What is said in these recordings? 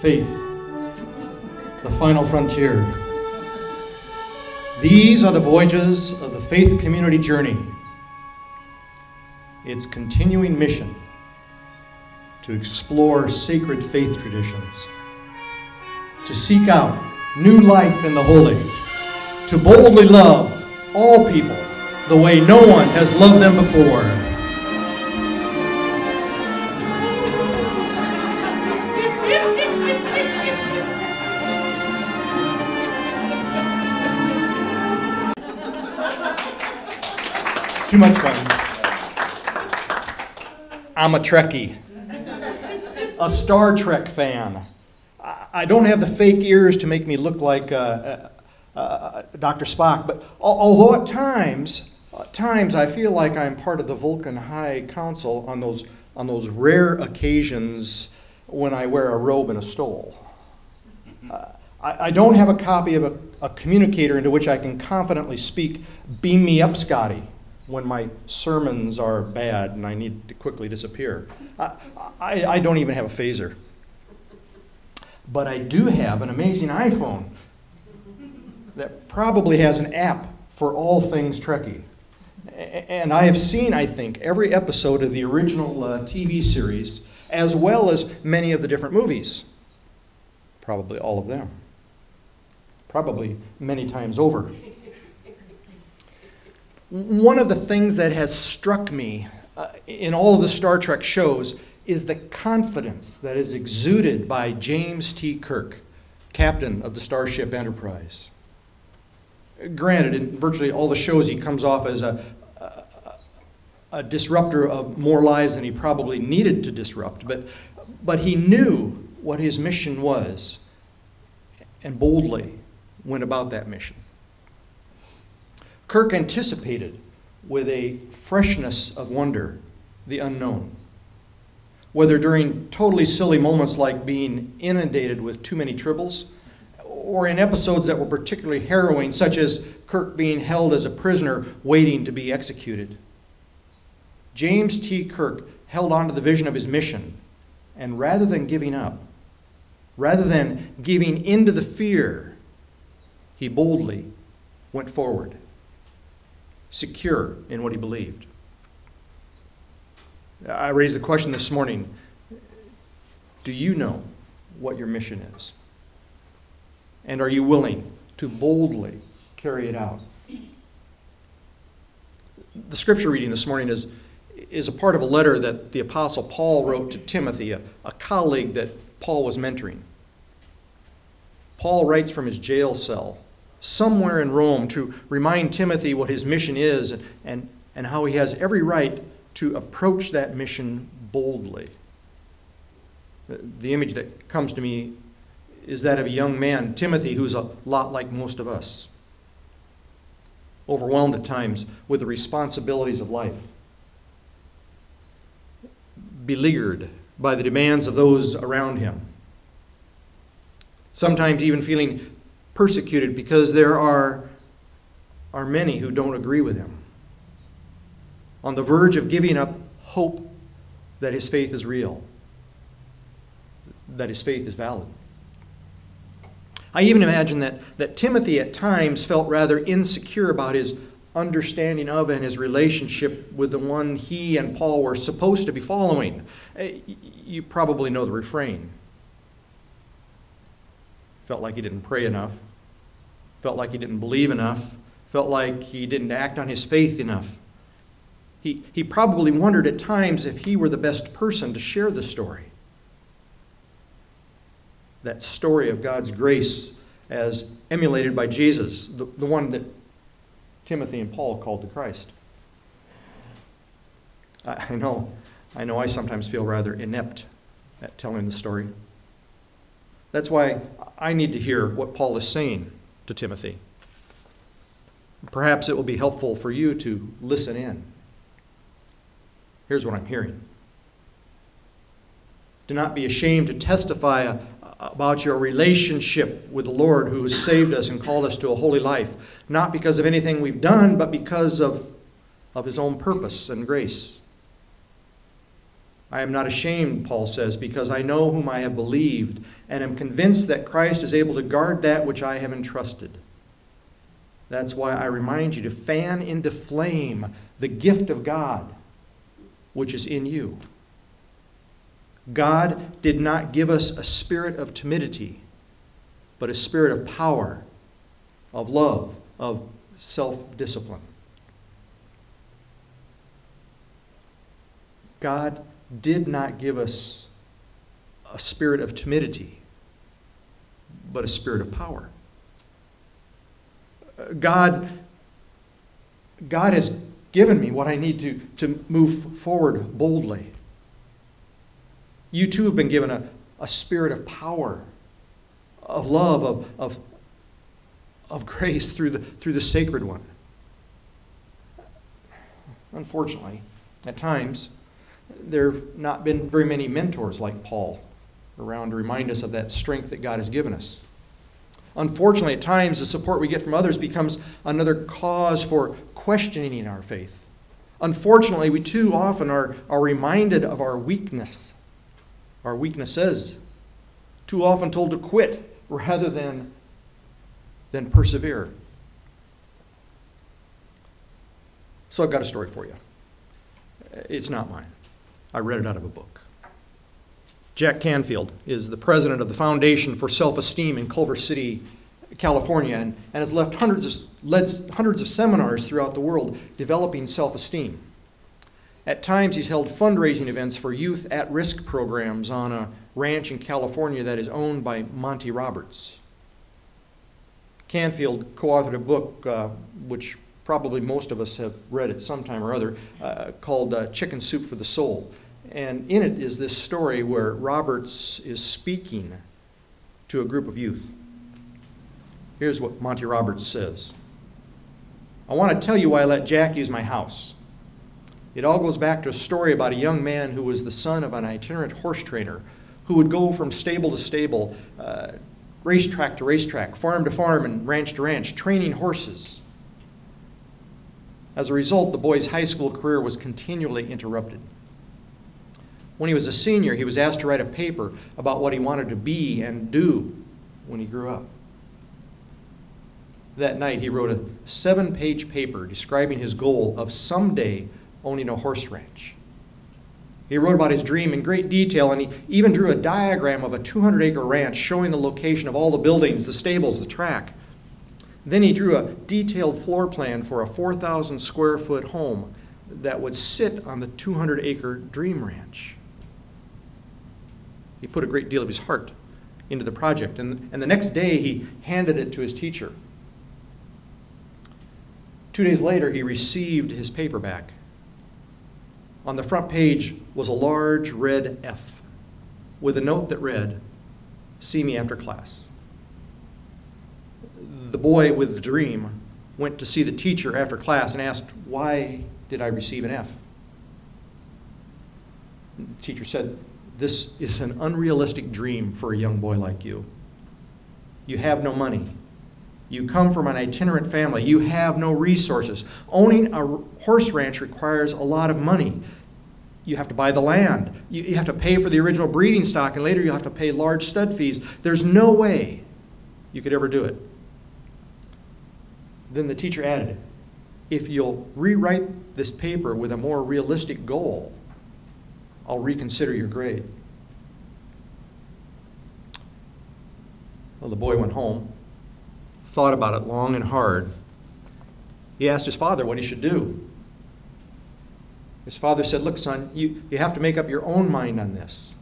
Faith, the final frontier. These are the voyages of the faith community journey. Its continuing mission to explore sacred faith traditions, to seek out new life in the holy, to boldly love all people the way no one has loved them before. Too much fun. I'm a Trekkie, a Star Trek fan. I don't have the fake ears to make me look like Dr. Spock, but although at times I feel like I'm part of the Vulcan High Council on those rare occasions when I wear a robe and a stole. I don't have a copy of a communicator into which I can confidently speak, "Beam me up, Scotty," when my sermons are bad and I need to quickly disappear. I don't even have a phaser. But I do have an amazing iPhone that probably has an app for all things Trekkie. And I have seen, I think, every episode of the original TV series, as well as many of the different movies. Probably all of them. Probably many times over. One of the things that has struck me in all of the Star Trek shows is the confidence that is exuded by James T. Kirk, captain of the Starship Enterprise. Granted, in virtually all the shows he comes off as a disruptor of more lives than he probably needed to disrupt, but he knew what his mission was and boldly went about that mission. Kirk anticipated with a freshness of wonder the unknown. Whether during totally silly moments like being inundated with too many tribbles, or in episodes that were particularly harrowing, such as Kirk being held as a prisoner waiting to be executed. James T. Kirk held on to the vision of his mission, and rather than giving up, rather than giving in to the fear, he boldly went forward, secure in what he believed. I raised the question this morning, do you know what your mission is? And are you willing to boldly carry it out? The scripture reading this morning is a part of a letter that the Apostle Paul wrote to Timothy, a colleague that Paul was mentoring. Paul writes from his jail cell somewhere in Rome to remind Timothy what his mission is and how he has every right to approach that mission boldly. The image that comes to me is that of a young man, Timothy, who's a lot like most of us, overwhelmed at times with the responsibilities of life, beleaguered by the demands of those around him, sometimes even feeling persecuted because there are many who don't agree with him, on the verge of giving up hope that his faith is real, that his faith is valid. I even imagine that Timothy at times felt rather insecure about his understanding of and his relationship with the one he and Paul were supposed to be following. You probably know the refrain. Felt like he didn't pray enough. Felt like he didn't believe enough. Felt like he didn't act on his faith enough. He probably wondered at times if he were the best person to share the story. That story of God's grace as emulated by Jesus, the one that Timothy and Paul called to Christ. I know I sometimes feel rather inept at telling the story. That's why I need to hear what Paul is saying to Timothy. Perhaps it will be helpful for you to listen in. Here's what I'm hearing. Do not be ashamed to testify about your relationship with the Lord who has saved us and called us to a holy life, not because of anything we've done, but because of his own purpose and grace. I am not ashamed, Paul says, because I know whom I have believed, and am convinced that Christ is able to guard that which I have entrusted. That's why I remind you to fan into flame the gift of God, which is in you. God did not give us a spirit of timidity, but a spirit of power, of love, of self-discipline. God did not give us a spirit of timidity, but a spirit of power. God has given me what I need to move forward boldly. You too have been given a spirit of power, of love, of grace through the sacred one. Unfortunately, at times, there have not been very many mentors like Paul around to remind us of that strength that God has given us. Unfortunately, at times, the support we get from others becomes another cause for questioning our faith. Unfortunately, we too often are reminded of our weaknesses, too often told to quit rather than persevere. So I've got a story for you. It's not mine. I read it out of a book. Jack Canfield is the president of the Foundation for Self-Esteem in Culver City, California, and has led hundreds of seminars throughout the world developing self-esteem. At times, he's held fundraising events for youth at-risk programs on a ranch in California that is owned by Monty Roberts. Canfield co-authored a book which probably most of us have read at some time or other, called Chicken Soup for the Soul. And in it is this story where Roberts is speaking to a group of youth. Here's what Monty Roberts says. I want to tell you why I let Jack use my house. It all goes back to a story about a young man who was the son of an itinerant horse trainer who would go from stable to stable, racetrack to racetrack, farm to farm, and ranch to ranch, training horses. As a result, the boy's high school career was continually interrupted. When he was a senior, he was asked to write a paper about what he wanted to be and do when he grew up. That night, he wrote a 7-page paper describing his goal of someday owning a horse ranch. He wrote about his dream in great detail, and he even drew a diagram of a 200-acre ranch showing the location of all the buildings, the stables, the track. Then he drew a detailed floor plan for a 4,000 square foot home that would sit on the 200-acre dream ranch. He put a great deal of his heart into the project, and the next day he handed it to his teacher. 2 days later, he received his paper back. On the front page was a large red F with a note that read, "See me after class." The boy with the dream went to see the teacher after class and asked, "Why did I receive an F?" The teacher said, "This is an unrealistic dream for a young boy like you. You have no money. You come from an itinerant family. You have no resources. Owning a horse ranch requires a lot of money. You have to buy the land. You have to pay for the original breeding stock, and later you'll have to pay large stud fees. There's no way you could ever do it." Then the teacher added, "If you'll rewrite this paper with a more realistic goal, I'll reconsider your grade." Well, the boy went home, thought about it long and hard. He asked his father what he should do. His father said, "Look, son, you have to make up your own mind on this.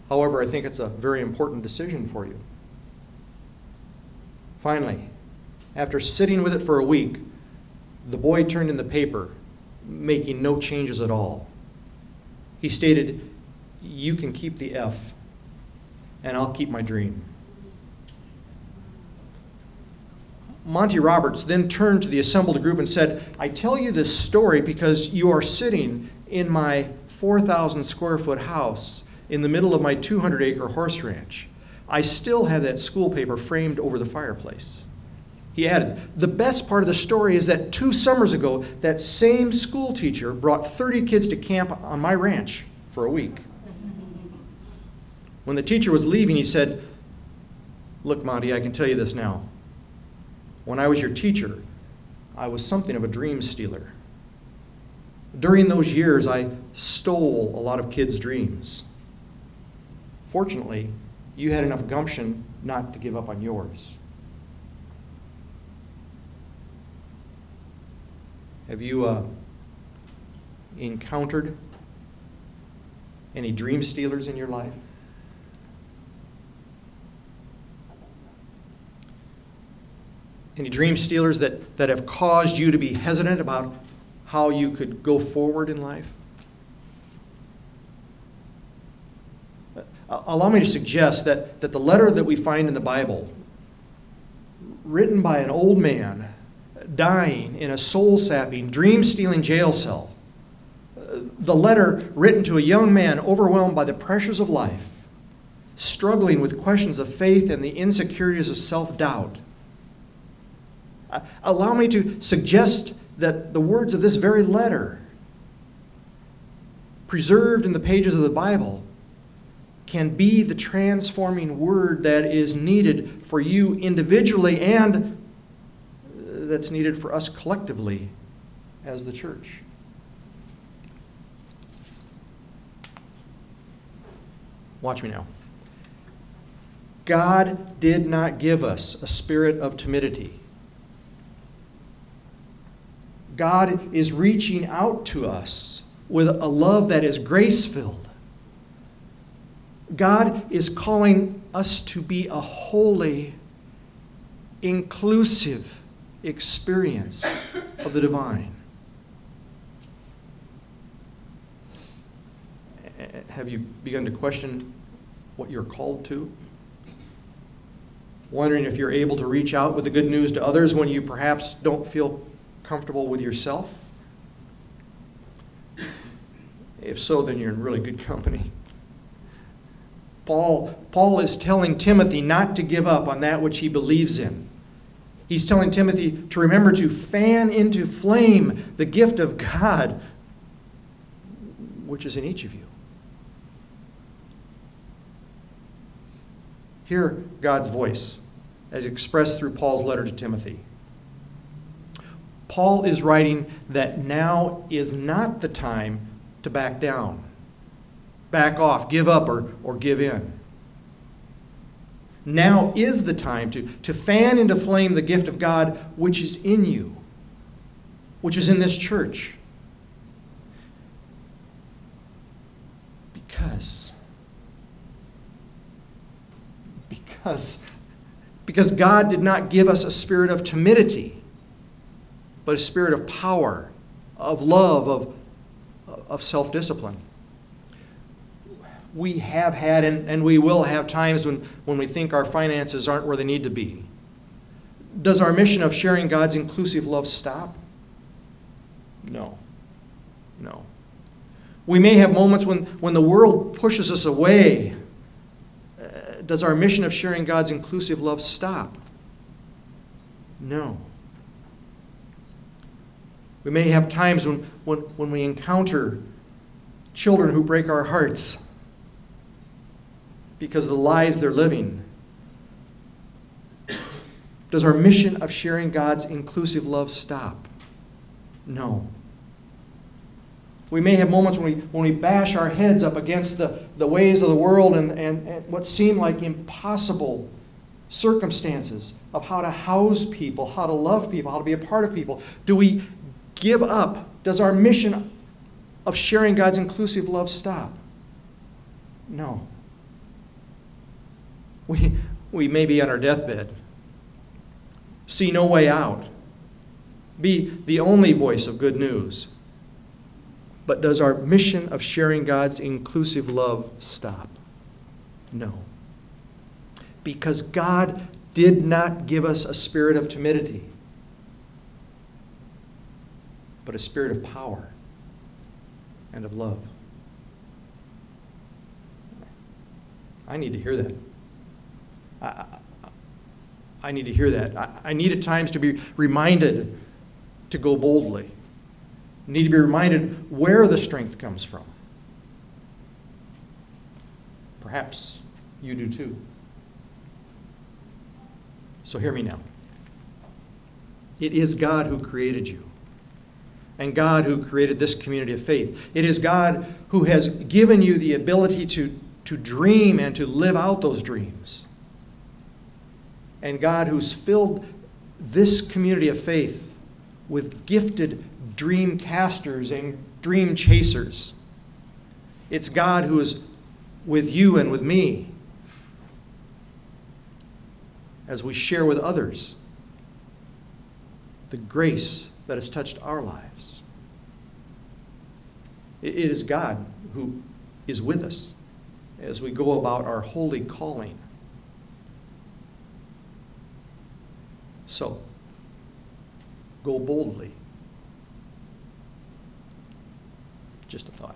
However, I think it's a very important decision for you." Finally, after sitting with it for a week, the boy turned in the paper, making no changes at all. He stated, "You can keep the F, and I'll keep my dream." Monty Roberts then turned to the assembled group and said, "I tell you this story because you are sitting in my 4,000 square foot house in the middle of my 200-acre horse ranch. I still have that school paper framed over the fireplace." He added, "The best part of the story is that 2 summers ago, that same school teacher brought 30 kids to camp on my ranch. for a week. When the teacher was leaving, he said, "Look, Monty, I can tell you this now. When I was your teacher, I was something of a dream stealer. During those years, I stole a lot of kids' dreams. Fortunately, you had enough gumption not to give up on yours." Have you encountered any dream stealers in your life? Any dream stealers that have caused you to be hesitant about how you could go forward in life? Allow me to suggest that the letter that we find in the Bible, written by an old man dying in a soul-sapping, dream-stealing jail cell, the letter written to a young man overwhelmed by the pressures of life, struggling with questions of faith and the insecurities of self-doubt. Allow me to suggest that the words of this very letter, preserved in the pages of the Bible, can be the transforming word that is needed for you individually and that's needed for us collectively as the church. Watch me now. God did not give us a spirit of timidity. God is reaching out to us with a love that is grace-filled. God is calling us to be a holy, inclusive experience of the divine. Have you begun to question what you're called to? Wondering if you're able to reach out with the good news to others when you perhaps don't feel comfortable with yourself? If so, then you're in really good company. Paul is telling Timothy not to give up on that which he believes in. He's telling Timothy to remember to fan into flame the gift of God which is in each of you. Hear God's voice as expressed through Paul's letter to Timothy. Paul is writing that now is not the time to back down, back off, give up, or give in. Now is the time to fan into flame the gift of God which is in you, which is in this church. Because God did not give us a spirit of timidity, but a spirit of power, of love, of self-discipline. We have had and we will have times when we think our finances aren't where they need to be. Does our mission of sharing God's inclusive love stop? No. We may have moments when the world pushes us away. Does our mission of sharing God's inclusive love stop? No. We may have times when we encounter children who break our hearts because of the lives they're living. Does our mission of sharing God's inclusive love stop? No. We may have moments when we bash our heads up against the ways of the world and what seem like impossible circumstances of how to house people, how to love people, how to be a part of people. Do we give up? Does our mission of sharing God's inclusive love stop? No. We may be on our deathbed, see no way out, be the only voice of good news. But does our mission of sharing God's inclusive love stop? No. Because God did not give us a spirit of timidity, but a spirit of power and of love. I need to hear that. I need to hear that. I need at times to be reminded to go boldly. I need to be reminded where the strength comes from. Perhaps you do too. So hear me now. It is God who created you, and God who created this community of faith. It is God who has given you the ability to dream and to live out those dreams. And God who's filled this community of faith with gifted dream casters and dream chasers. It's God who is with you and with me as we share with others the grace that has touched our lives. It is God who is with us as we go about our holy calling. So, go boldly. Just a thought.